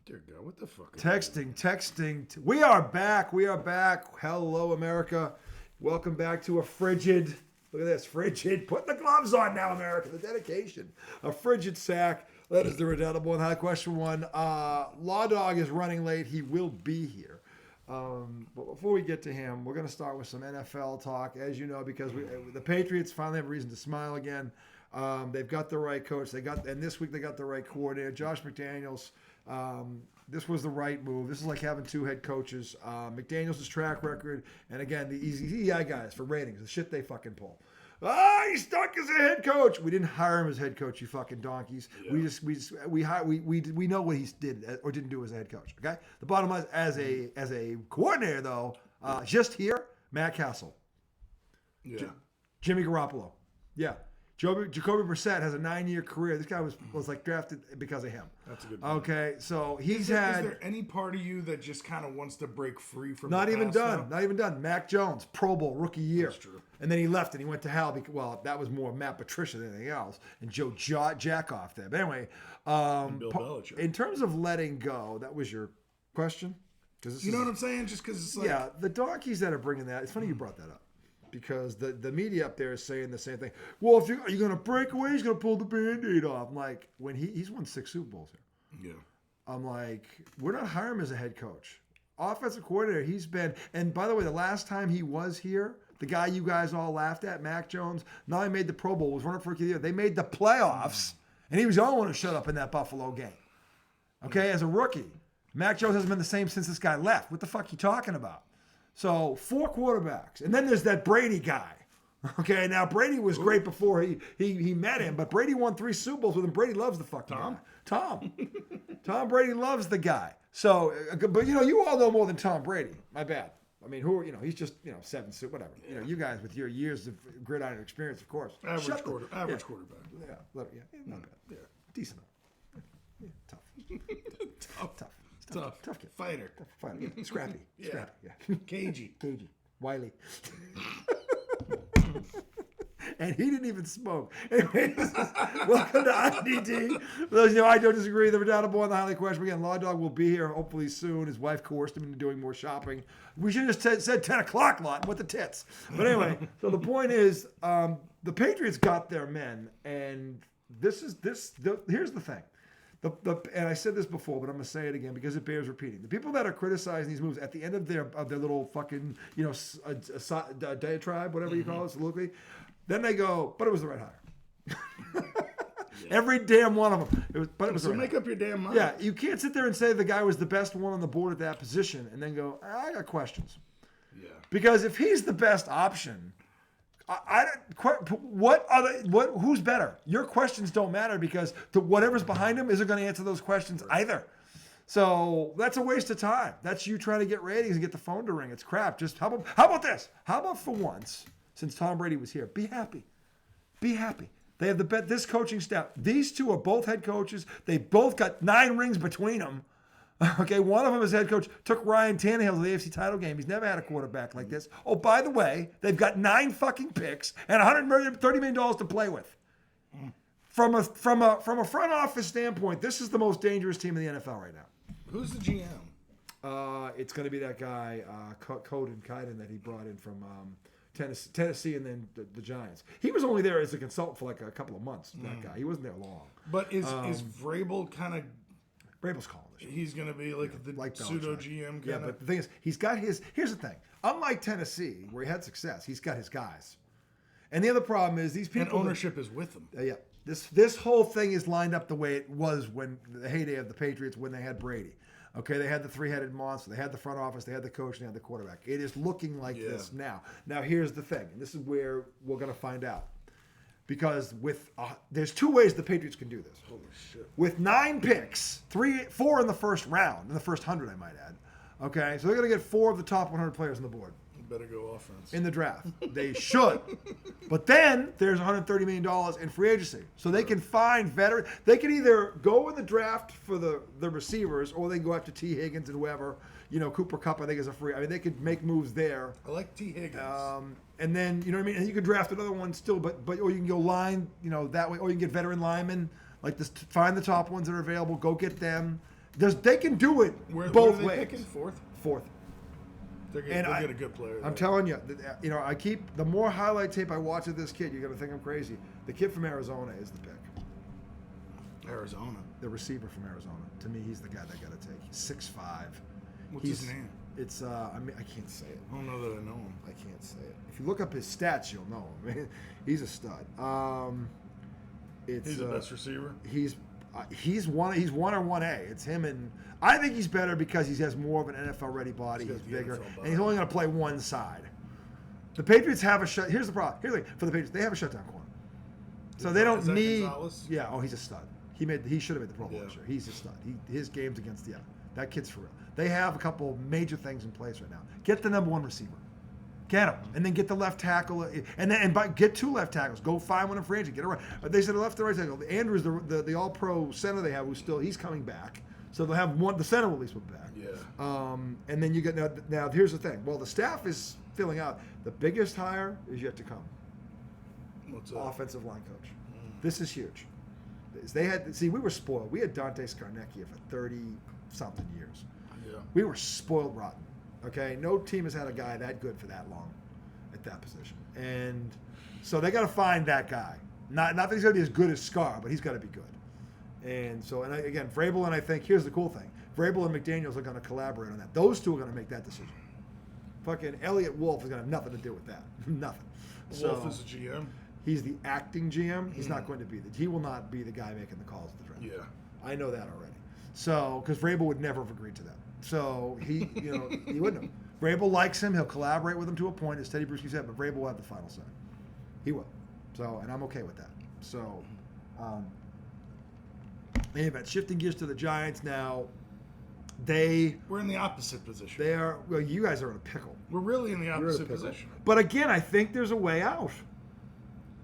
Dear God, what the fuck? Texting. We are back. Hello, America. Welcome back to a frigid. Look at this, frigid. Put the gloves on now, America. The dedication. A frigid sack. That is the redoubtable and high question one. Law Dog is running late. He will be here. But before we get to him, we're going to start with some NFL talk, as you know, because the Patriots finally have a reason to smile again. They've got the right coach. And this week they got the right coordinator, Josh McDaniels. This was the right move. This is like having two head coaches. McDaniels' track record, and again, the easy guys for ratings, the shit they fucking pull. He's stuck as a head coach. We didn't hire him as head coach, you fucking donkeys. Yeah. We know what he did or didn't do as a head coach. Okay. The bottom line is, as a coordinator though, just here, Matt Castle. Yeah. Jimmy Garoppolo. Yeah. Jacoby Brissett has a 9-year career. This guy was like drafted because of him. That's a good point. Okay, so is there any part of you that just kind of wants to break free from Not the even past done. now? Not even done. Mac Jones, Pro Bowl, rookie year. That's true. And then he left and he went to hell. Well, that was more Matt Patricia than anything else. And Joe Jackoff there. But anyway, and Bill Belichick. In terms of letting go, that was your question? You know what I'm saying? Just because it's like... Yeah, the donkeys that are bringing that, it's funny you brought that up. Because the media up there is saying the same thing. Well, are you going to break away? He's going to pull the Band-Aid off. I'm like, when he's won 6 Super Bowls here. Yeah. I'm like, we're not hiring him as a head coach. Offensive coordinator, he's been, and by the way, the last time he was here, the guy you guys all laughed at, Mac Jones, not only made the Pro Bowl, was running for rookie of the year, they made the playoffs, and he was the only one who shut up in that Buffalo game. Okay, as a rookie. Mac Jones hasn't been the same since this guy left. What the fuck are you talking about? So 4 quarterbacks. And then there's that Brady guy. Okay, now Brady was great before he met him, but Brady won 3 Super Bowls with him. Brady loves the fucking guy. Tom Brady loves the guy. So, but you all know more than Tom Brady. My bad. I mean, he's just, 7 Super, whatever. Yeah. You guys with your years of gridiron experience, of course. Average quarterback. Yeah, not bad. Yeah. Decent. Yeah, tough. Tough kid. Fighter. Yeah. Scrappy. Yeah. Scrappy. Yeah. Cagey. Wiley. And he didn't even smoke. Anyways, welcome to IDD. For those I don't disagree. The redoubtable and the highly questionable. Again, Law Dog will be here hopefully soon. His wife coerced him into doing more shopping. We should have just said 10 o'clock lot with the tits. But anyway, so the point is, the Patriots got their men, and here's the thing. And I said this before, but I'm going to say it again because it bears repeating. The people that are criticizing these moves at the end of their little fucking diatribe, whatever you call it, soliloquy, then they go, but it was the right hire. Every damn one of them. It was the right make hire. up your damn mind. Yeah, you can't sit there and say the guy was the best one on the board at that position and then go, I got questions. Yeah. Because if he's the best option, who's better? Your questions don't matter because whatever's behind him isn't going to answer those questions either. So that's a waste of time. That's you trying to get ratings and get the phone to ring. It's crap. Just how about this? How about for once, since Tom Brady was here, be happy. Be happy. They have this coaching staff. These two are both head coaches. They both got 9 rings between them. Okay, one of them as head coach took Ryan Tannehill to the AFC title game. He's never had a quarterback like this. Oh, by the way, they've got 9 fucking picks and $30 million to play with. From a front office standpoint, this is the most dangerous team in the NFL right now. Who's the GM? It's going to be that guy, Coden that he brought in from Tennessee and then the Giants. He was only there as a consultant for like a couple of months, that guy. He wasn't there long. But is Vrabel kind of... Vrabel's calling this. He's going to be like pseudo GM kind of... Yeah, but the thing is, he's got his... Here's the thing. Unlike Tennessee, where he had success, he's got his guys. And the other problem is these people... And ownership is with them. Yeah. This whole thing is lined up the way it was when the heyday of the Patriots when they had Brady. Okay, they had the 3-headed monster. They had the front office. They had the coach. And they had the quarterback. It is looking like this now. Now, here's the thing. And this is where we're going to find out. Because there's 2 ways the Patriots can do this. Holy shit. With 9 picks, 4 in the first round, in the first 100, I might add. Okay, so they're going to get 4 of the top 100 players on the board. You better go offense. In the draft. They should. But then there's $130 million in free agency. So they can find veterans. They can either go in the draft for the receivers or they can go after T. Higgins and whoever. Cooper Kupp, I think, is a free. I mean, they could make moves there. I like T. Higgins. And then, you know what I mean? And you could draft another one still, but or you can go line, that way. Or you can get veteran linemen. Like this, find the top ones that are available. Go get them. They can do it both where are they ways. Picking? Fourth? They'll get a good player. I'm telling you, I keep the more highlight tape I watch of this kid, you're gonna think I'm crazy. The kid from Arizona is the pick. Arizona. The receiver from Arizona. To me, he's the guy they got to take. He's 6'5". What's his name? It's I can't say it. I don't know that I know him. I can't say it. If you look up his stats, you'll know him. I mean, he's a stud. He's the best receiver. He's one or 1A. It's him, and I think he's better because he has more of an NFL ready body. He's bigger, and he's only going to play one side. The Patriots have a shut. Here's the problem. Here's the thing. For the Patriots, they have a shutdown corner, so they don't need. Gonzalez? Yeah. Oh, he's a stud. He should have made the Pro Bowl this year. He's a stud. His game's against that kid's for real. They have a couple major things in place right now. Get the number one receiver. Get him, and then get the left tackle, get 2 left tackles. Go find one in free agent. Get around. They said the left and right tackle. Andrews, the All-Pro center they have, he's coming back. So they'll have one. The center will at least be back. Yeah. And then you get now. Here's the thing. Well, the staff is filling out. The biggest hire is yet to come. What's that? Offensive line coach. This is huge. We were spoiled. We had Dante Scarnecchia for 30-something years. Yeah. We were spoiled rotten. Okay, no team has had a guy that good for that long at that position, and so they got to find that guy. Not that he's going to be as good as Scar, but he's got to be good. And so, again, Vrabel and I think here's the cool thing: Vrabel and McDaniels are going to collaborate on that. Those two are going to make that decision. Fucking Elliot Wolf is going to have nothing to do with that. Nothing. Wolf is the GM. He's the acting GM. He's not going to be he will not be the guy making the calls at the draft. Yeah, I know that already. So, because Vrabel would never have agreed to that. So he wouldn't have. Vrabel likes him. He'll collaborate with him to a point, as Teddy Bruschi said, but Vrabel will have the final say. He will. So, and I'm okay with that. So, anyway, shifting gears to the Giants now. We're in the opposite position. They are. Well, you guys are in a pickle. We're really in the opposite position. But again, I think there's a way out.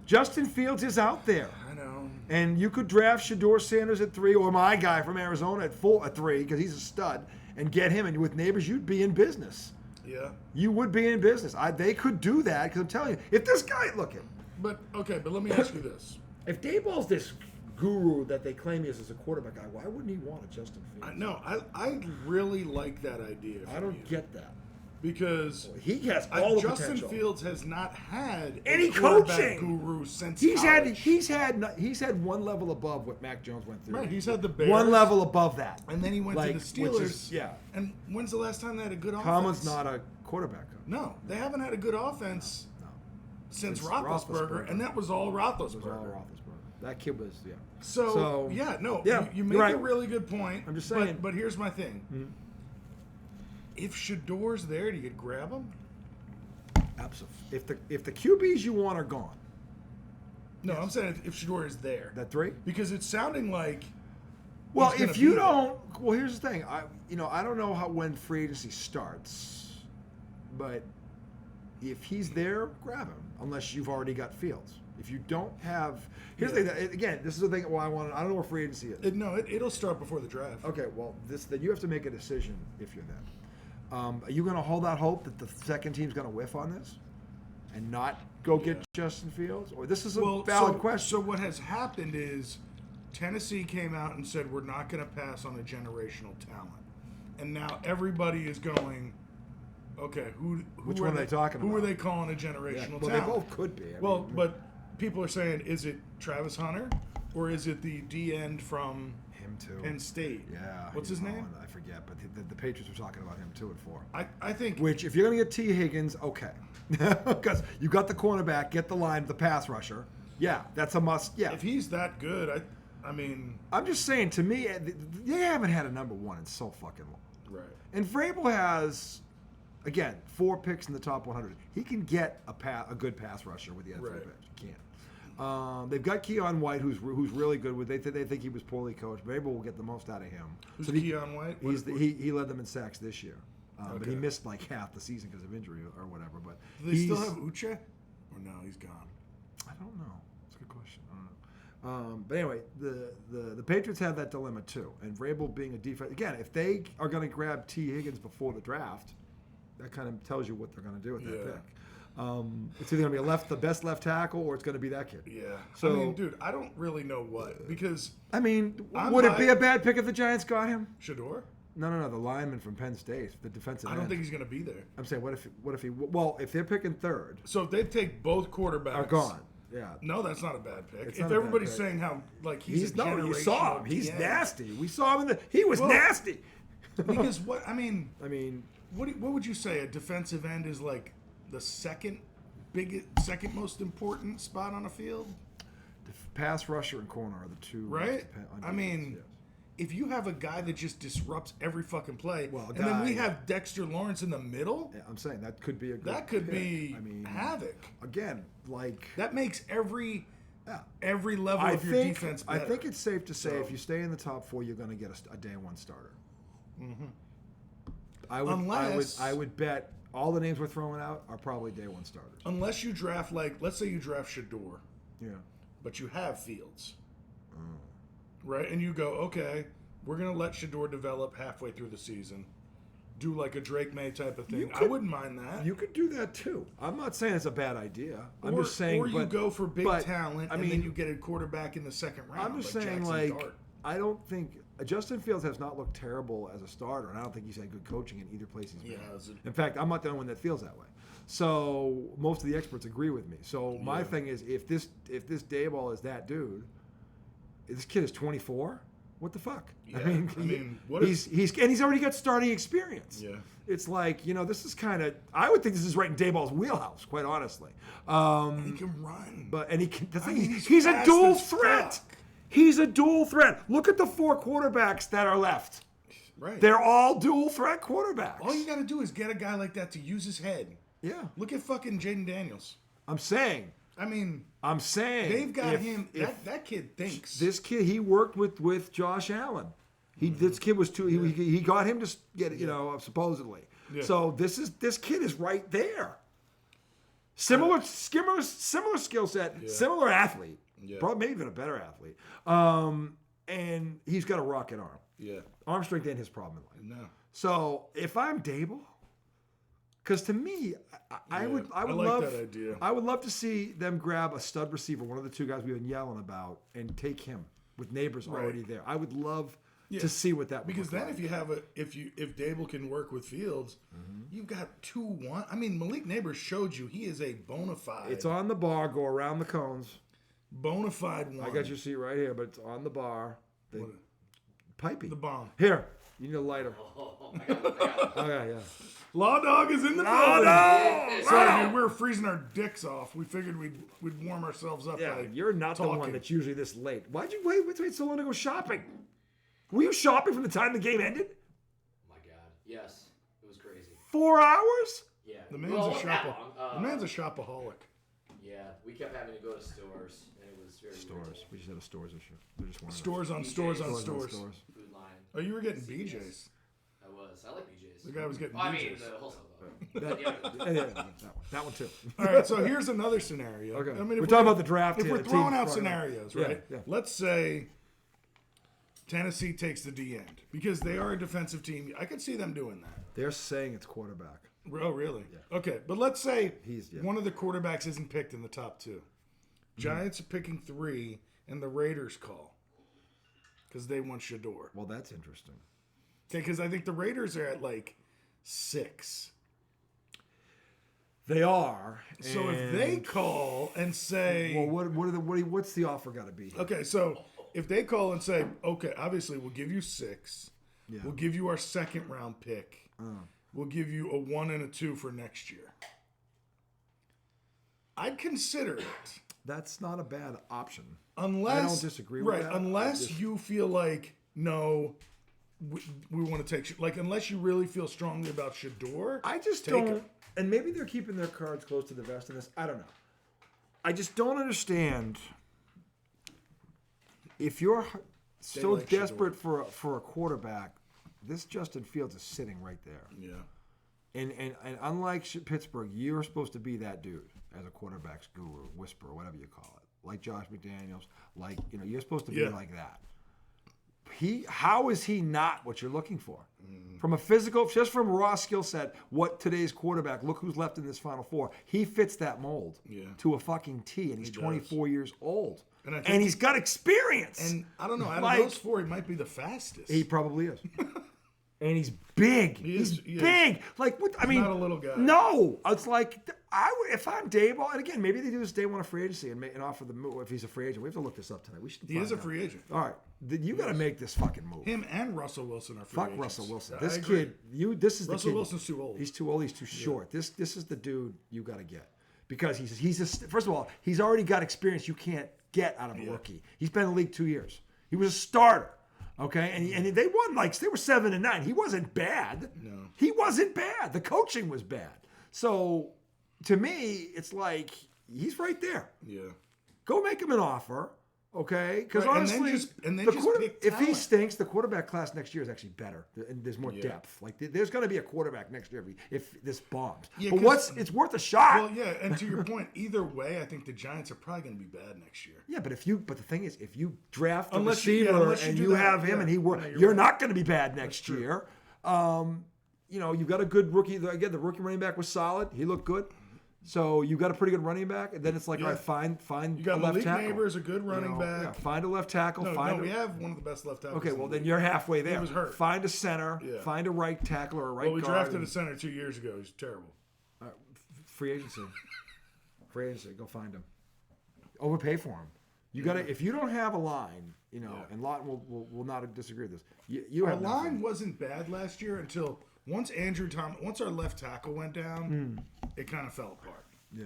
Justin Fields is out there. I know. And you could draft Shedeur Sanders at 3, or my guy from Arizona at 3, because he's a stud, and get him. And with neighbors, you'd be in business. Yeah. You would be in business. They could do that, because I'm telling you, if this guy, look at. But let me ask you this: if Dayball's this guru that they claim he is as a quarterback guy, why wouldn't he want a Justin Fields? I really like that idea. I don't get that. Because he has all the Justin potential. Fields has not had any coaching guru since college. He's had one level above what Mac Jones went through. Right, he's had the Bears. One level above that. And then he went to the Steelers. Yeah. And when's the last time they had a good offense? Tomlin's not a quarterback coach. No, they haven't had a good offense since Roethlisberger, and that was all Roethlisberger. That kid was, yeah. So you make a really good point. I'm just saying. But here's my thing. Mm-hmm. If Shedor's there, do you grab him? Absolutely. If the QBs you want are gone. No, yes. I'm saying if Shedeur is there. That 3? Because it's sounding like. Well, if you don't, well, here's the thing. I don't know when free agency starts, but if he's there, grab him. Unless you've already got Fields. If you don't have, here's the thing. Again, this is the thing. I don't know where free agency is. It'll start before the draft. Okay, well, then you have to make a decision if you're them. Are you going to hold out hope that the second team's going to whiff on this and not go get Justin Fields? Or this is a valid question. So what has happened is Tennessee came out and said we're not going to pass on a generational talent, and now everybody is going, okay, which one are they talking about? Who are they calling a generational talent? Well, they both could be. But people are saying, is it Travis Hunter or is it the D end from Penn State? Yeah. What's his name? I forget, but the Patriots were talking about him 2 and 4. I think. Which, if you're going to get T. Higgins, okay, because you got the cornerback, get the pass rusher. Yeah, that's a must. Yeah. If he's that good, I mean. I'm just saying. To me, they haven't had a number 1 in so fucking long. Right. And Vrabel has, again, 4 picks in the top 100. He can get a good pass rusher with the other 3 picks. He can't. They've got Keon White, who's really good. They think he was poorly coached. Vrabel will get the most out of him. Who's Keon White? He led them in sacks this year, but he missed like half the season because of injury or whatever. But do they still have Uche? Or no, he's gone. I don't know. That's a good question. I don't know. But anyway, the Patriots have that dilemma too. And Vrabel being a defense again, if they are going to grab T. Higgins before the draft, that kind of tells you what they're going to do with that pick. It's either going to be the best left tackle, or it's going to be that kid. Yeah. So, I mean, dude, I don't really know what. Because would it be a bad pick if the Giants got him? Shador? No, the lineman from Penn State, the defensive end. I don't think he's going to be there. I'm saying, if they're picking third. So if they take both quarterbacks. Are gone. Yeah. No, that's not a bad pick. It's if everybody's saying how, like, he's a generational you saw him. He's DN. nasty. We saw him he was nasty. Because what would you say? A defensive end is like the second most important spot on a field? The pass rusher and corner are the two. Right? If you have a guy that just disrupts every fucking play, and then we have Dexter Lawrence in the middle, yeah, I'm saying that could be a good that could pick. be havoc. Again, that makes every level of your defense better. I think it's safe to say if you stay in the top 4, you're going to get a day one starter. Mm-hmm. I would bet all the names we're throwing out are probably day one starters. Unless you draft, let's say you draft Shador. Yeah. But you have Fields. Right? And you go, okay, we're going to let Shador develop halfway through the season. Do like a Drake May type of thing. I wouldn't mind that. You could do that too. I'm not saying it's a bad idea. I'm just saying. Or you go for big talent and then you get a quarterback in the second round. I'm just saying, I don't think Justin Fields has not looked terrible as a starter, and I don't think he's had good coaching in either place he's been. In fact, I'm not the only one that feels that way. So most of the experts agree with me. So my thing is, if this Dayball is that dude, this kid is 24. What the fuck? Yeah. He's already got starting experience. Yeah. It's like, this is kind of. I would think this is right in Dayball's wheelhouse, quite honestly. He can run, he's a dual threat. Fuck. He's a dual threat. Look at the 4 quarterbacks that are left. Right. They're all dual threat quarterbacks. All you got to do is get a guy like that to use his head. Yeah. Look at fucking Jaden Daniels. I'm saying. They've got him. That kid thinks. This kid, he worked with Josh Allen. This kid was too. He got him to get supposedly. Yeah. So this kid is right there. Similar skill set, similar athlete. Yeah. Probably maybe even a better athlete. And he's got a rocket arm. Yeah. Arm strength ain't his problem in life. No. So if I'm Dable, because to me, I would like love that idea. I would love to see them grab a stud receiver, one of the 2 guys we've been yelling about, and take him with Neighbors already there. I would love to see what that would because look then like. if Dable can work with Fields, you've got 2-1. Malik Neighbors showed you he is a bona fide. It's on the bar. Go around the cones. Bona fide one. I got your seat right here, but it's on the bar. Pipey. The bomb. Here, you need a lighter. I got it. Okay, yeah. Law Dog is in the building. Sorry, dude, we were freezing our dicks off. We figured we'd warm ourselves up. Yeah, you're not the one that's usually this late. Why'd you wait so long to go shopping? Were you shopping from the time the game ended? Oh my God, yes, it was crazy. 4 hours? Yeah. The man's a shopaholic. Yeah, we kept having to go to stores, and it was very stores. weird. We just had a stores issue. We just wanted Stores on BJ's. stores on stores. stores. Food line. Oh, you were getting CVS. BJ's. I was. I like BJ's. The guy was getting I BJ's. mean, the wholesale that one too. All right, so here's another scenario. Okay. We're talking about the draft. If we're throwing out scenarios, right? Yeah. Let's say Tennessee takes the D end because they are a defensive team. I could see them doing that. They're saying it's quarterback. Oh, really? Yeah. Okay, but let's say He's one of the quarterbacks isn't picked in the top 2. Giants are picking 3, and the Raiders call because they want Shador. Well, that's interesting. Okay, because I think the Raiders are at 6. They are. So if they call and say, well, what's the offer got to be? Okay, so if they call and say, okay, obviously we'll give you 6, we'll give you our second round pick, we'll give you a 1 and a 2 for next year. I'd consider it. That's not a bad option. Unless I don't disagree with that. Unless you feel like no, we want to take unless you really feel strongly about Shador. I just don't. And maybe they're keeping their cards close to the vest in this. I don't know. I just don't understand. If you're so desperate for a quarterback, this Justin Fields is sitting right there. Yeah. And unlike Pittsburgh, you're supposed to be that dude as a quarterback's guru, whisperer, whatever you call it. Like Josh McDaniels, you're supposed to be like that. How is he not what you're looking for? From a physical, just from raw skill set, what today's quarterback, look who's left in this Final Four. He fits that mold to a fucking T, and he's 24 years old. And he's got experience. And I don't know, out of those four, he might be the fastest. He probably is. And he's big. He's big. Like, what? I mean, not a little guy. No, it's like if I'm Daboll, and again, maybe they do this day one of free agency and offer the move if he's a free agent. We have to look this up tonight. We should. He is a free agent. All right, you got to make this fucking move. Him and Russell Wilson are free agents. Fuck Russell Wilson. This kid, this is the Russell kid. Wilson's too old. He's too old. He's too short. This is the dude you got to get because first of all, he's already got experience you can't get out of a rookie. He's been in the league 2 years. He was a starter. Okay, and they won they were 7-9. He wasn't bad. No, he wasn't bad. The coaching was bad. So to me, it's like he's right there. Yeah, go make him an offer. Okay, because honestly, if he stinks, the quarterback class next year is actually better, and there's more depth. Like there's going to be a quarterback next year if this bombs. Yeah, but it's worth a shot. Well, yeah, and to your point, either way, I think the Giants are probably going to be bad next year. Yeah, but the thing is, if you draft a receiver and you have him and you're not going to be bad next year. You've got a good rookie. Again, the rookie running back was solid. He looked good. So you got a pretty good running back, and then it's like, all right, find you got a left tackle. Malik Neighbors, a good running back. Yeah, find a left tackle. We have one of the best left tackles. Okay, well then you're halfway there. He was hurt. Find a center. Yeah. Find a right tackle or a right guard. Well, we drafted a center 2 years ago. He's terrible. Free agency. Go find him. Overpay for him. You got to. If you don't have a line, and Lawton will not disagree with this. You have our line wasn't bad last year until once our left tackle went down, it kind of fell apart. Yeah.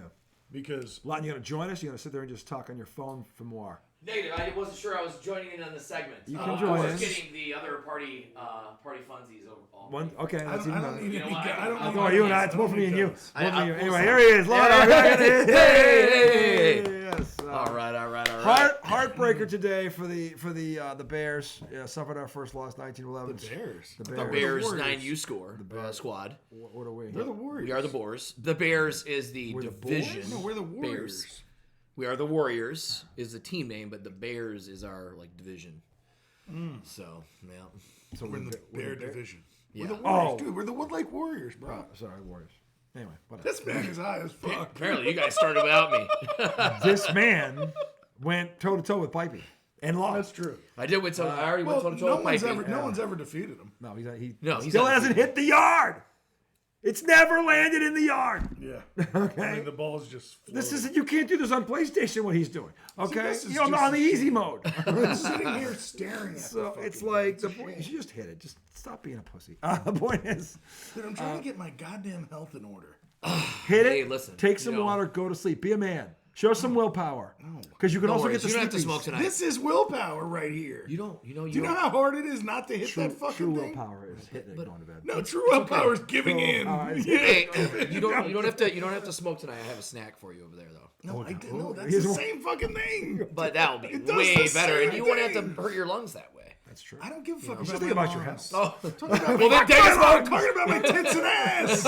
Because Lawton, you gonna join us? You gonna sit there and just talk on your phone for more? Negative. I wasn't sure I was joining in on the segment. You can join I in. was getting the other party funsies over all. Okay, that's even better. I don't know you and I. It's more for me and you. Anyway, here he is. Yes. All right. Heartbreaker today for the Bears. Yeah, suffered our first loss, 19-11. The Bears 9U score squad. What are we? We're the Warriors. We are the Boars. The Bears is the division. No, we're the Warriors. Bears. We are the Warriors is the team name, but the Bears is our division. So we're in the Bear division. Yeah. We're the Warriors, dude. We're the Wood Lake Warriors, bro. Sorry, Warriors. Anyway, whatever. This man is high as fuck. Apparently, you guys started without me. This man went toe to toe with Pipey and lost. That's true. I did win. I already went toe to toe with Pipey. No one's ever defeated him. No, he still hasn't hit the yard. It's never landed in the yard. Yeah. Okay. I mean, the ball's just floating. You can't do this on PlayStation. What he's doing. Okay. So on the easy mode. I'm sitting here staring at. So it's like the point. You should just hit it. Just stop being a pussy. The point is, dude, I'm trying to get my goddamn health in order. Hit it. Hey, listen. Take some water. Go to sleep. Be a man. Show some willpower. Because you can also get the you don't have to sleepies. smoke tonight. This is willpower right here. You don't. Do you know how hard it is not to hit that fucking true thing? willpower is hitting it going to bed. No, true willpower is giving in. Hey, you don't have to smoke tonight. I have a snack for you over there, though. No, I didn't know. That's the same fucking thing. But that'll be way better, and you won't have to hurt your lungs that way. That's true. I don't give a fuck Just about think my about your lungs. health. Well, then take a smoke. I'm talking about my tits and ass.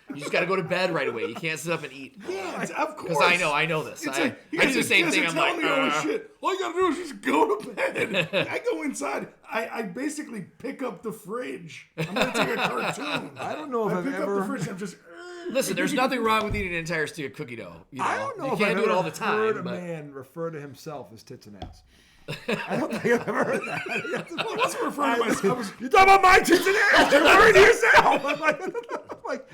You just got to go to bed right away. You can't sit up and eat. Yeah, of course. Because I know this. I do the same thing. I'm like, shit. All you gotta do is just go to bed. I go inside. I basically pick up the fridge. I'm gonna take a cartoon. I don't know if I I've pick ever. up the fridge. And I'm just. Listen, there's nothing wrong with eating an entire stick of cookie dough. I don't know you if can't I've do it ever all the time. heard a man refer to himself as tits and ass. I don't think I've ever heard that. I wasn't referring to myself. You're talking about my tits and ass. You're referring to yourself. I'm like,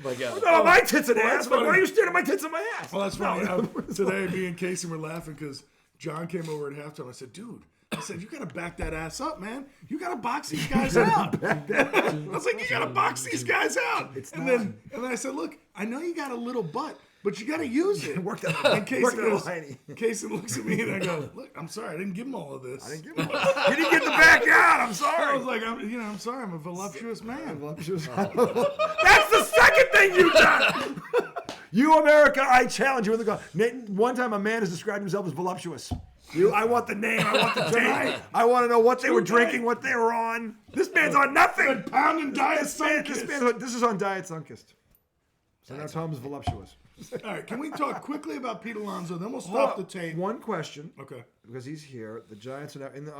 you're talking about my tits and ass. But why are you staring at my tits and my ass? Well, that's funny. Today, me and Casey were laughing because John came over at halftime. I said, dude. You got to back that ass up, man. You got to box these guys out. I was like, you got to box these guys out. And then I said, look, I know you got a little butt, but you got to use it. Work that And Casey looks at me and I go, look, I'm sorry. I didn't give him all of this. I didn't give him all. You didn't get the back out. I'm sorry. I was like, I'm sorry. I'm a voluptuous man. That's the second thing you've done. You, America, I challenge you. One time a man has described himself as voluptuous. I want the name. I want the date. I want to know what they were drinking, what they were on. This man's on nothing. Pound and Diet Sunkist. This is on Diet Sunkist. So that's how he's voluptuous. All right, can we talk quickly about Pete Alonso? Then we'll stop the tape. One question. Okay. Because he's here. The Giants are now in the.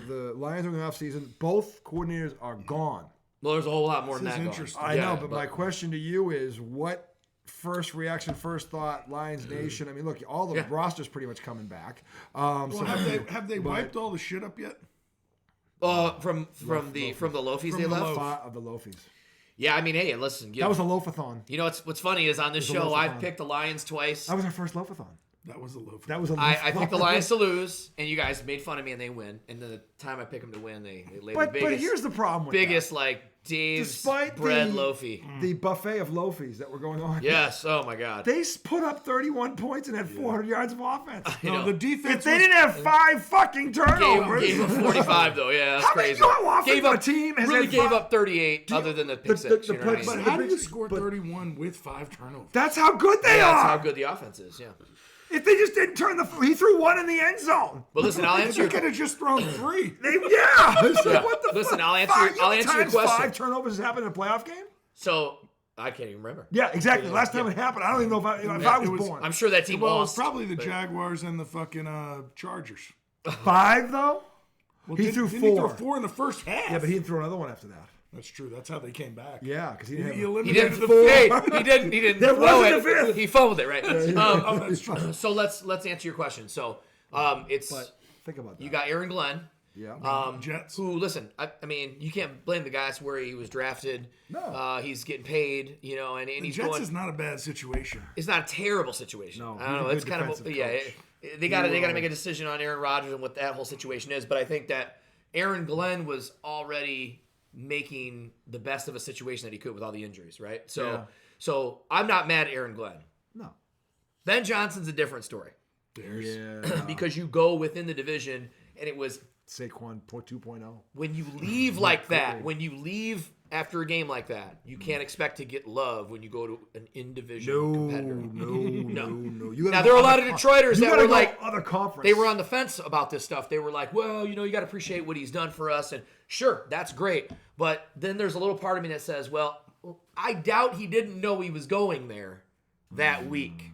The Lions are in the offseason. Both coordinators are gone. Well, there's a whole lot more than This is that. interesting. I know, but my question to you is, what first reaction, first thought, Lions Nation? I mean, look, all the roster's pretty much coming back. Well, have they wiped all the shit up yet? From the Lofies they left. Of the Lofies. Yeah, I mean, hey, listen. That was a loafathon. You know what's funny is on this It was a show I've loafathon. picked the Lions twice. That was our first loafathon. That was a loaf. That was a I loafathon. picked the Lions to lose, and you guys made fun of me, and they win. And then the time I pick them to win, they laid the biggest. But here's the problem with biggest like Dave's Despite bread the- loafie. the buffet of loafies that were going on. Yes. Oh my God. They put up 31 points and had 400 yards of offense. You know, the defense. If they didn't have 5 fucking turnovers. gave up 45 though. Yeah, that's How many crazy. offense Gave on up a team has really had gave five- up 38 other than the pick six. You know what I mean? But the how do big- you score but- 31 with 5 turnovers? That's how good they Yeah, that's are. how good the offense is. Yeah. If they just didn't turn he threw 1 in the end zone. But listen, I'll answer You your could have just thrown 3. It's like, Yeah. what the Listen, fuck? I'll answer your- I'll answer your times question. 5 turnovers has happened in a playoff game? So I can't even remember. Yeah, exactly. Last time it happened, I don't even know if I was born. I'm sure that team Well, lost. it's probably the but- Jaguars and the fucking Chargers. 5 though? Well, He threw didn't he throw 4. 4 in the first half? Yeah, but he didn't throw another one after that. That's true. That's how they came back. Yeah, because he He didn't have. He eliminated didn't. the Hey, four. he didn't There throw wasn't it. a fifth. He fumbled it, right? Oh, that's true. So let's answer your question. So it's But think about that. you got Aaron Glenn. Yeah. Jets. Who listen? I mean, you can't blame the guys where he was drafted. No. He's getting paid, and The he's Jets going. is not a bad situation. It's not a terrible situation. No, I don't know. he's a It's good kind of defensive yeah. coach. They got to make a decision on Aaron Rodgers and what that whole situation is. But I think that Aaron Glenn was already making the best of a situation that he could with all the injuries, right? So I'm not mad at Aaron Glenn. No. Ben Johnson's a different story Yeah. because you go within the division, and it was Saquon 2.0. when you leave like that, when you leave after a game like that, you can't expect to get love when you go to an in-division competitor. No. You gotta Now, go there were a lot other of Detroiters you that gotta were go like, other conference. they were on the fence about this stuff. They were like, well, you got to appreciate what he's done for us. And sure, that's great. But then there's a little part of me that says, well, I doubt he didn't know he was going there that week.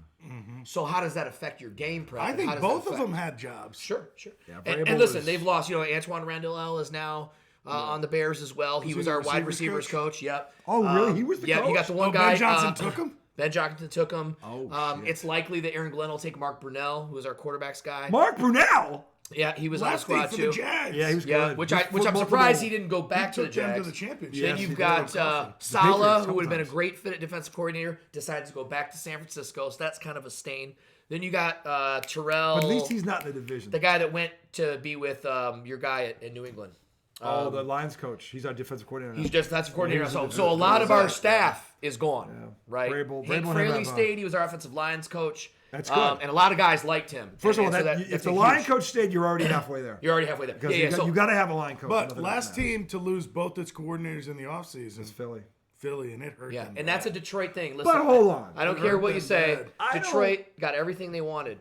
So how does that affect your game prep? I and think how does both that of affect- them had jobs. Sure. Yeah, And Vrabel listen, was- they've lost. Antoine Randall is now on the Bears as well. He he was the our wide receivers receivers coach. Yep. Oh, really? He was the yeah, coach? you got the one Oh, guy. Ben Johnson took him? Ben Johnson took him. Oh, shit. It's likely that Aaron Glenn will take Mark Brunell, who was our quarterbacks guy. Mark Brunell. Yeah, he was on the Lefty squad for too. the Jags. Yeah, he was Yeah, good. which He's I'm multiple- surprised he didn't go back to the took them to Jags. the championship. Then Yes, you've he got did. Saleh, Patriots who would have been a sometimes. great fit at defensive coordinator, decided to go back to San Francisco, so that's kind of a stain. Then you got Terrell, But at least he's not in the division. the guy that went to be with your guy in New England. the Lions coach. He's our defensive coordinator now. He's just defensive coordinator. he's So, a so a lot of our staff is gone, Yeah. right? Vrabel Hank and Fraley Vrabel. stayed. He was our offensive lines coach. That's good. And a lot of guys liked him. First of all, And so if that's the a line huge- coach stayed, you're already halfway there. you're already halfway there. Because Yeah, you got to have a line coach. But Nothing last matters. team to lose both its coordinators in the offseason, is Philly. Philly, and it hurt Yeah, them and bad. that's a Detroit thing. Listen, But hold on. I don't It care hurt what you them say. bad. I Detroit got everything they wanted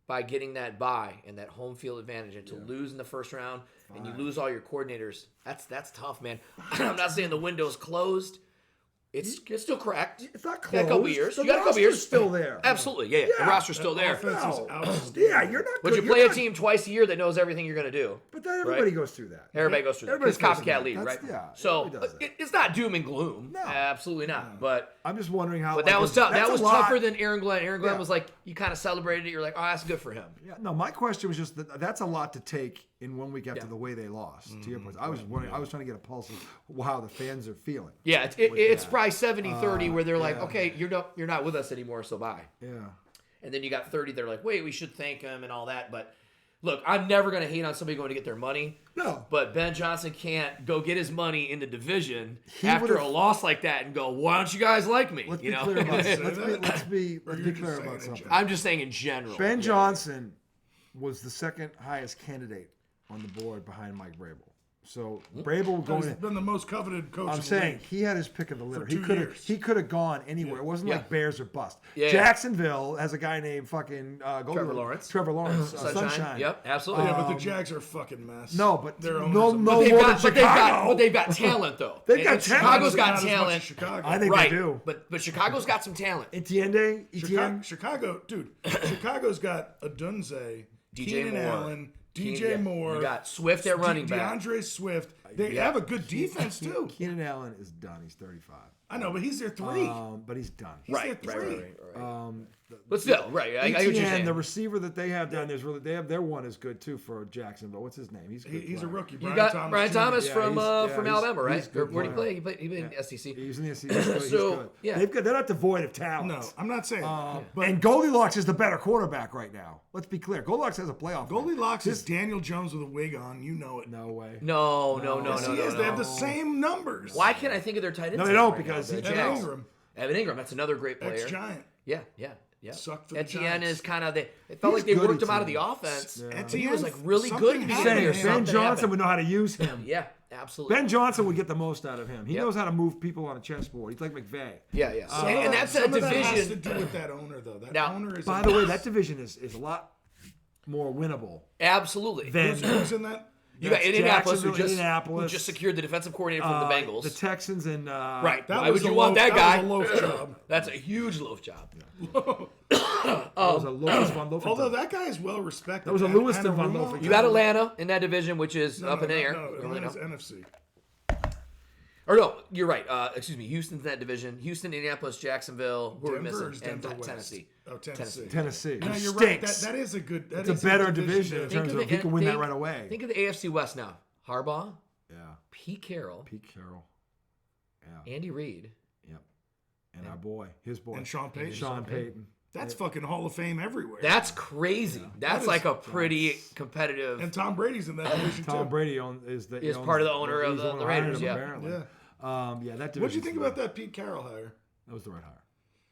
by getting that bye and that home field advantage. And to lose in the first round and you lose all your coordinators, that's tough, man. I'm not saying the window's closed. It's still cracked. It's not You got close. a couple years. The You got a couple roster's years. still there. Absolutely, yeah. The roster's still there. Offense is No. outstanding. Yeah, you're not. But good. you play You're a not- team twice a year that knows everything you're going to do. But then everybody goes through that. Everybody goes through that. Everybody It's goes through copycat that. league, That's- right? yeah, So everybody does that. it's not doom and gloom. No. Absolutely not. But I'm just wondering how. that was tough. That that's a was lot. tougher than Aaron Glenn. Aaron Glenn Yeah. was like, you kind of celebrated it. You're like, oh, that's good for him. Yeah, no, my question was just that's a lot to take in 1 week after the way they lost. To your point, I was wondering. I was trying to get a pulse of how the fans are feeling. Yeah, it's probably 70-30 where they're like, yeah. okay, you're not with us anymore, so bye. Yeah. And then you got 30, they're like, wait, we should thank him and all that. But look, I'm never going to hate on somebody going to get their money. No. But Ben Johnson can't go get his money in the division He after would've- a loss like that and go, why don't you guys like me? Let's you be know? clear about Say let's that? be Or you're just clear saying about in something. general? I'm just saying in general. Ben Yeah. Johnson was the second highest candidate on the board behind Mike Vrabel So Vrabel going. He's been the most coveted coach. I'm in the saying league. he had his pick of the litter. For He 2 could have years. he could have gone anywhere. It wasn't like Bears or bust. Yeah, Jacksonville has a guy named fucking Trevor Lawrence. Trevor Lawrence. Sunshine. Yep, absolutely. Yeah, but the Jags are a fucking mess. No, but Their no, owners are- no They've more got, than Chicago. but they've got talent though. They've got And talent. Chicago's Not got as much as talent. Chicago. I think Right, they do. but Chicago's got some talent. Etienne. Chicago, dude. Chicago's got Adunze, DJ Keenan Moore. Allen, DJ Moore. You got Swift at running back. DeAndre Swift. They have a good defense too. Keenan Allen is done. He's 35. I know, but he's their 3. But he's done. Right. But But still, right. I get what you're Etienne, saying. the receiver that they have down there is really. They have their one is good too for Jacksonville. What's his name? He's a good He's a player. rookie. You got Brian Thomas Yeah, from he's Alabama, right? he's a good Where did he player. play? He played in the SEC. He's in the SEC. He's good. So, yeah. They're not devoid of talent. No, I'm not saying. But And Goldilocks is the better quarterback right now. Let's be clear. Goldilocks has a playoff. Goldilocks is Daniel Jones with a wig on. You know it. No way. No. Yes, he is. They have the same numbers. Why can't I think of their tight ends? No, they don't right because now? he- The Evan Jags. Ingram, Evan Ingram, that's another great player. ex-Giant. Yeah. Sucked for the Etienne Giants. is kind of it felt He's like they good, worked him out of the Etienne. offense. Etienne, He was like really something good in the beginning happened of to the him. year. Ben Something Johnson happened. would know how to use him. Yeah, absolutely. Ben Johnson would get the most out of him. He Yep. knows how to move people on a chessboard. He's like McVay. Yeah. And that's a Some of that has to division. do with that owner, though. That Now, owner is. By the way, that division is a lot more winnable Absolutely. than who's in that? You got Indianapolis, who Jacksonville, just secured the defensive coordinator from the Bengals. the Texans, and Right. That Why was would you a want loaf- that guy? was a loaf job. That's a huge loaf job. That was a Louis von Lofen. Although that guy is well respected. That was a And- Lewiston and von Arumo- Lofen. You got Atlanta in that division, which is up in the air. No, You really Atlanta's know. NFC. Or no, you're right. Excuse me. Houston's in that division. Houston, Indianapolis, Jacksonville. Who are we Denver missing? is Denver And West. Tennessee. Oh, Tennessee. Tennessee. No, you're Stinks. right. That is a good. That It's a is better good division to- in terms of if he can win that right away. Think of the AFC West now. Harbaugh, Yeah. Pete Carroll, Pete Carroll. Yeah. Andy Reid. Yep. And our boy, his boy. And Sean Payton. Sean Payton. That's fucking Hall of Fame everywhere. That's crazy. That's is- like a pretty competitive. And Tom Brady's in that division Tom too. Brady is part of the owner of he's the one who Raiders, hired him, yeah. apparently. Yeah. That division. What'd you think about that Pete Carroll hire? That was the right hire.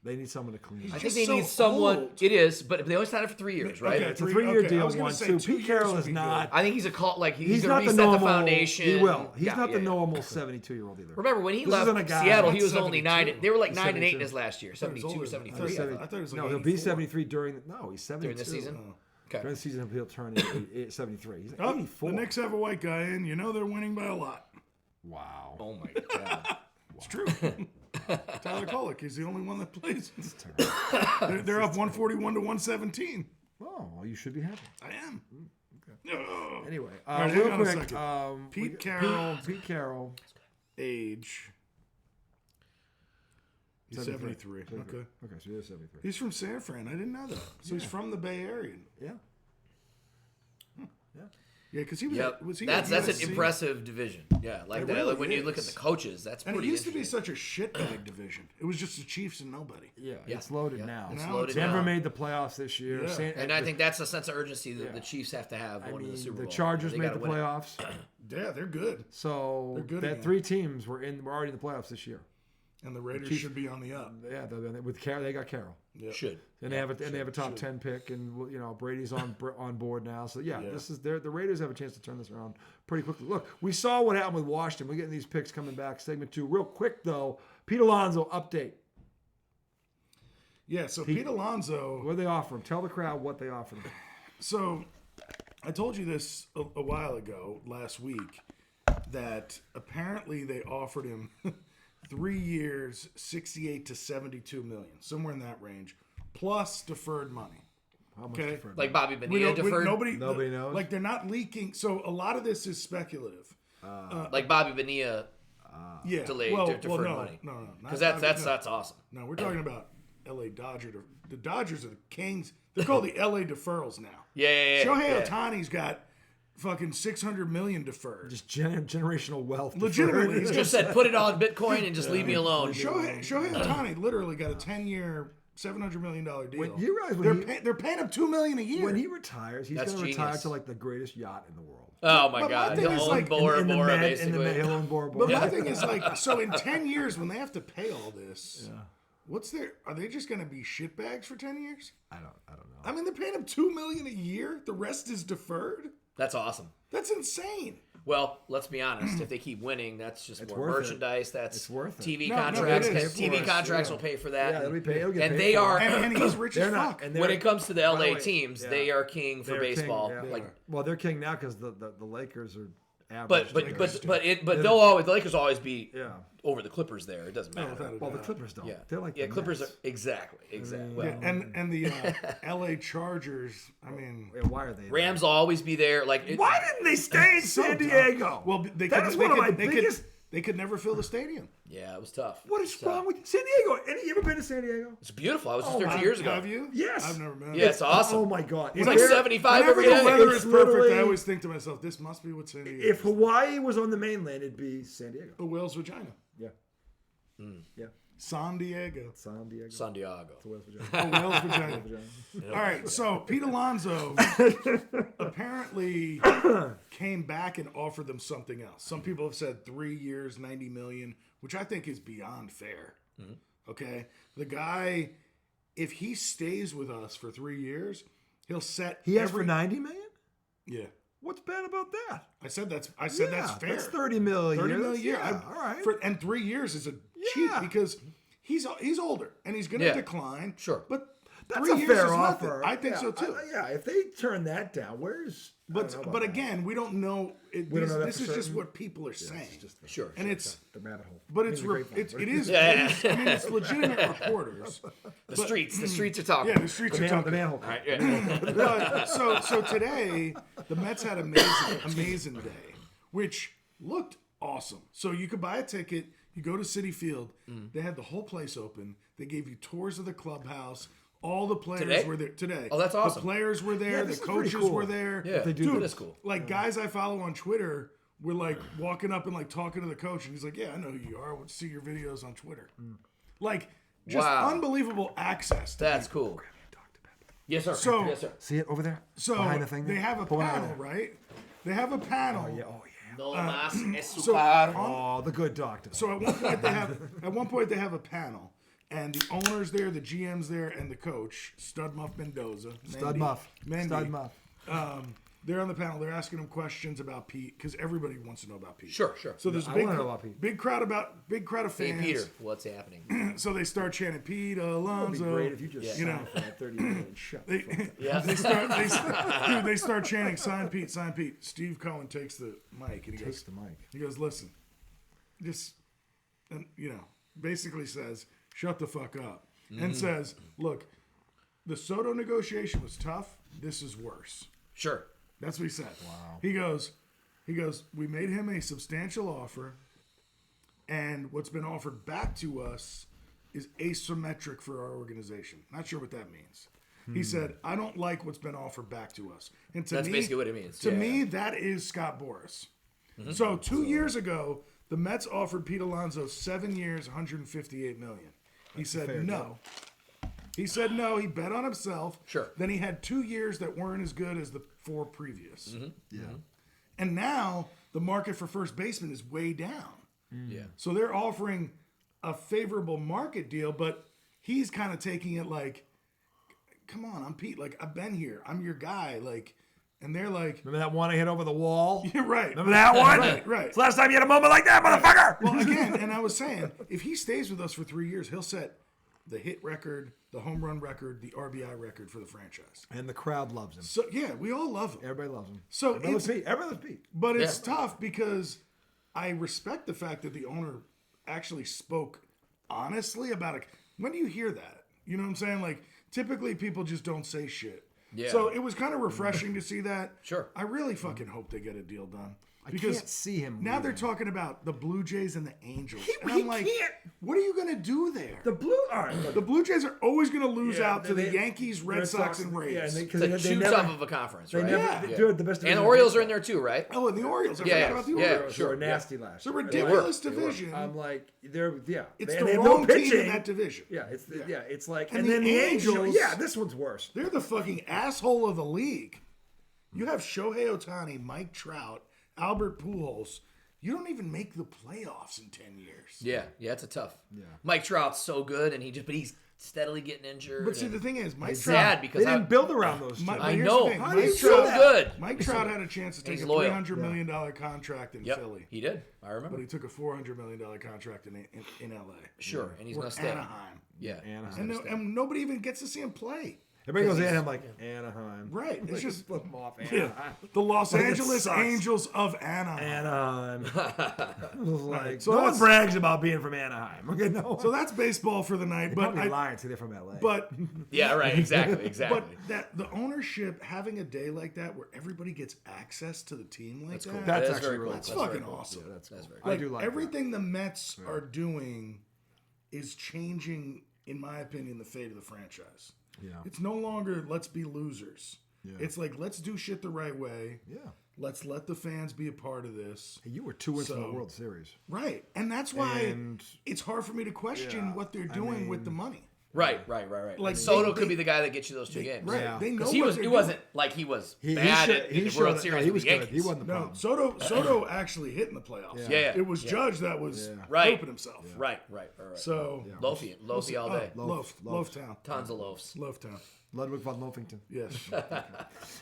They need someone to clean. I up. think just they so need someone. old. It is, but they only signed it for 3 years, right? Okay. It's a 3-year Okay, I deal. was gonna 1, say 2. 2 Pete Carroll years is would be not. I think he's a call. Like he's, He's gonna not the reset normal. the foundation. He will. He's Yeah, not the yeah. normal 72-year-old either. Remember when he This left isn't a guy- Seattle? That's He was only 72. 9. They were like He's 9 and 8 in 72. his last year, 72 or older than that. 73. I I thought thought. it was like No, he'll be 84. 73 during. No, he's 72 During this season. During Okay. the season, he'll turn 73. He's Oh, 84. the Knicks have a white guy in. You know they're winning by a lot. Wow. Oh my god. It's true. Tyler Kolek, he's the only one that plays. They're up 141 to 117. Oh, well, you should be happy. I am. Anyway, right, hang real on a quick, second. we Pete got- Carroll. Pete Carroll. Age. He's 73. Okay. Okay, so he's 73. He's from San Fran. I didn't know that. So he's from the Bay Area. Yeah. Yeah, because he was. Yep. Was he? That's at an USC? impressive division. Yeah, like It that. really Like when you look at is. the coaches, that's And pretty. it used to be interesting. such a shitbag division. It was just the Chiefs and nobody. Yeah, Yeah. it's loaded Yeah. now. It's Now loaded Denver now. made the playoffs this year. Yeah. And I think that's a sense of urgency that the Chiefs have to have I going to mean, the Super the Bowl. Chargers They made gotta the win it. playoffs. Yeah, they're good. So They're good that again. 3 teams were already in the playoffs this year. And the Raiders Chiefs- should be on the up. Yeah, with Carroll, they got Carroll. Yeah. Should. And they have a top 10 pick, and Brady's on board now. So yeah, this is the Raiders have a chance to turn this around pretty quickly. Look, we saw what happened with Washington. We're getting these picks coming back. Segment 2, real quick though. Pete Alonso update. Yeah, so Pete Alonso. What do they offer him? Tell the crowd what they offered him. So I told you this a while ago, last week, that apparently they offered him 3 years, 68 to 72 million, somewhere in that range, plus deferred money. How much Okay. deferred? Like Bobby Bonilla deferred. Nobody knows? Like they're not leaking. So a lot of this is speculative. Like Bobby Bonilla Yeah. delayed deferred no, money. No, not Because that's no. awesome. No, we're talking about L.A. Dodger. The Dodgers are the kings. They're called the L.A. deferrals now. Yeah. Shohei Ohtani's got fucking $600 million deferred. Just generational wealth. Legitimately, he's Just said put it on Bitcoin and just leave me alone. Shohei Ohtani literally got a 10-year, $700 million deal. When you realize they're paying him $2 million a year. when he retires, he's That's going to retire genius. to like the greatest yacht in the world. Oh my But my God. thing He'll is, own like, Bora in the Bora, Met, in basically. the Hill and Bora But Bora. my thing is like, so in 10 years when they have to pay all this, are they just going to be shitbags for 10 years? I don't know. I mean, they're paying him $2 million a year. The rest is deferred. That's awesome. That's insane. Well, let's be honest. If they keep winning, that's just more worth it. merchandise. That's It's worth it. TV No, contracts. it is, of TV course, contracts yeah. will pay for that. Yeah, they'll get and paid they for are. it. And he's rich as fuck. And When it comes to the by LA way, teams, yeah. they are king for They're king, baseball. yeah. Like, well, they're king now because the Lakers are average. but they'll always, the Lakers will always be yeah. over the Clippers. There, it doesn't matter. without a Well, the doubt. Clippers don't. Yeah, They're like yeah. the Clippers Mets. are exactly. Well, Yeah, and the LA Chargers, I mean, Yeah, why are they? Rams will always be there. Like, Why didn't they stay in San Diego? well, they That could, is they one of could, my they biggest. could, they could never fill the stadium. yeah, it was tough. What is So, wrong with San Diego? You ever been to San Diego? It's beautiful. I was just Oh, there my 2 years ago. Have you? Yes. I've never been. Yeah, it's awesome. Oh my God! It's like 75 Whenever every the day. weather It's is perfect, literally- I always think to myself, this must be what San Diego If is. Hawaii was on the mainland, it'd be San Diego. A whale's vagina. Yeah. Yeah. San Diego. San Diego. San Diego. It's a West Virginia. A whale's vagina. All right, so Pete Alonso apparently came back and offered them something else. Some people have said 3 years, 90 million, which I think is beyond fair. Okay, the guy, if he stays with us for 3 years, he'll set. He asked for 90 million. Yeah, What's bad about that? I said that's fair. That's 30 million. 30 million a year. Yeah, all right. And 3 years is a cheap Yeah. because he's older and he's going to Yeah. decline. Sure. but That's 3 a years fair is nothing. offer. I think Yeah, so too. yeah, if they turn that down, where's? I don't know But about that. again, we don't know. We don't know that this for is just certain. what people are saying. It's just Sure. and it's the rabbit hole. but I it's mean, the re- grapevine. it is. Yeah. it is- I mean, it's legitimate reporters. The streets are talking. Yeah, the streets are the talking. manhole. All right, yeah. But, so today the Mets had an amazing day, which looked awesome. So you could buy a ticket. You go to Citi Field. They had the whole place open. They gave you tours of the clubhouse. All the players Today? were there today. Oh, that's awesome. The players were there. Yeah, the this is pretty coaches cool. were there. Yeah, They do Dude, that is cool. Like guys I follow on Twitter were like walking up and like talking to the coach, and he's like, "Yeah, I know who you are. I want to see your videos on Twitter." Like just Wow. unbelievable access. To That's cool. Yes, sir. So- yes, sir. See it over there? So behind the thing. they there? have a Pull it out panel, of there. right? They have a panel. Oh yeah. No más So azúcar. Oh, the good doctor. So at one point they have a panel, and the owners there, the GM's there, and the coach, Stud Muff Mendoza. Stud Muff. They're on the panel. They're asking him questions about Pete because everybody wants to know about Pete. Sure. So there's a I big, wanna know about Pete. big crowd of Hey, fans. Peter, what's happening? So they start chanting Pete It'd be Alonso. great if you just you signed know. for that 30 million. Shut the fuck up. Yeah. They start chanting, sign Pete, sign Pete. Steve Cohen takes the mic and he Takes goes, the mic. he goes, listen, just, and basically says, shut the fuck up, and says, look, the Soto negotiation was tough. This is worse. Sure. That's what he said. Wow. He goes, we made him a substantial offer, and what's been offered back to us is asymmetric for our organization. Not sure what that means. He said, I don't like what's been offered back to us. And to That's me, basically what it means. To Yeah. me, that is Scott Boras. So 2 years ago, the Mets offered Pete Alonso 7 years, $158 million. He said no. He said no. He bet on himself. Sure. Then he had 2 years that weren't as good as the 4 previous. Yeah. And now the market for first baseman is way down. Yeah. So they're offering a favorable market deal, but he's kind of taking it like, come on, I'm Pete. Like, I've been here. I'm your guy. Like, and they're like, Remember that one I hit over the wall? you're right. Remember that one? Right. It's the last time you had a moment like that, motherfucker. Well, again, and I was saying, if he stays with us for 3 years, he'll set the hit record, the home run record, the RBI record for the franchise. And the crowd loves him. So, yeah, we all love him. Everybody loves him. So Everybody loves it's, Pete. Everybody loves Pete. but it's Yeah. tough because I respect the fact that the owner actually spoke honestly about it. When do you hear that? You know what I'm saying? Like, typically people just don't say shit. Yeah. So it was kind of refreshing to see that. Sure. I really fucking hope they get a deal done. I can't see him Now they're leaving. talking about the Blue Jays and the Angels. And he I'm like, can't. what are you going to do there? The blue. All right. Look, The Blue Jays are always going to lose Yeah, out to they- the Yankees, Red Sox, and Rays. Yeah, and It's a they too never, tough of a conference, they right? never, Yeah. dude, the best. And the division Orioles are in baseball. there too, right? Oh, and the Orioles. I Yeah, forgot about the yeah, Orioles. They were sure. nasty last It's a year. ridiculous They were. division. I'm like, they're It's and the they have wrong no team in pitching. that division. Yeah, it's like, And and, the then the Angels. Angels- Yeah, this one's worse. They're the fucking asshole of the league. You have Shohei Ohtani, Mike Trout, Albert Pujols. You don't even make the playoffs in 10 years. Yeah, it's a tough. Yeah. Mike Trout's so good, and he's steadily getting injured. But see, the thing is, Mike it's Trout. sad They because didn't build around those two. I here's know. the thing, How Mike he's Trout- so good. Mike Trout had a chance to take He's a loyal. $300 million contract in Philly. he did. I remember. But he took a $400 million contract in LA. Sure, and he's Or going to stay. Anaheim. Yeah. And nobody even gets to see him play. Everybody goes Anaheim, like Anaheim. Right. It's just flip them off Anaheim. the Los Like, it Angeles sucks. Angels of Anaheim. Anaheim. It was like, So no one that's- brags about being from Anaheim. Okay, no one. So that's baseball for the night. They But probably lying, so they're from LA. but Yeah, right. Exactly. but that the ownership having a day like that where everybody gets access to the team like that. that's That is actually very really cool. That's That's very fucking cool. awesome. that's cool. very I do like everything the Mets are doing is changing, in my opinion, the fate of the franchise. Yeah. It's no longer let's be losers. Yeah. It's like let's do shit the right way. that. Yeah. Let's let the fans be a part of this. Hey, you were 2 wins from So- the World Series. Right. And that's why And- it's hard for me to question Yeah, what they're I doing mean- with the money. Right. Like, Like Soto they- could be the guy that gets you those two games. Right. Yeah. They know Because what he they're wasn't doing. like he was He bad showed- in he the showed World it. Series He with was the good. Yankees. He wasn't the No, problem. Soto actually hit in the playoffs. Yeah. It was Judge that was Right. open himself. Right. So Loafy all day. Loaf Town. Tons of loafs. Loaf Town. Ludwig von Loafington. Yes.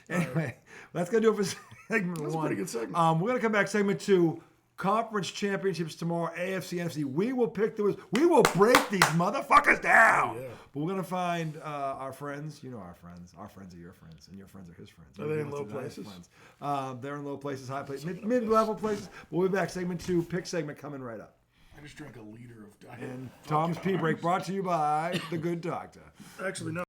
Anyway, that's going to do it for segment That's a one. pretty good segment. We're going to come back segment 2. Conference championships tomorrow, AFC, NFC. We will pick the winners. We will break these motherfuckers down. Yeah. But we're going to find our friends. You know our friends. Our friends are your friends, and your friends are his friends. Are they in He wants low to know his places? friends. They're in low places, high places, mid-level places. We'll be back. Segment 2, pick segment coming right up. I just drank a liter of diet. And Tom's Pea Break brought to you by The Good Doctor. Actually, no.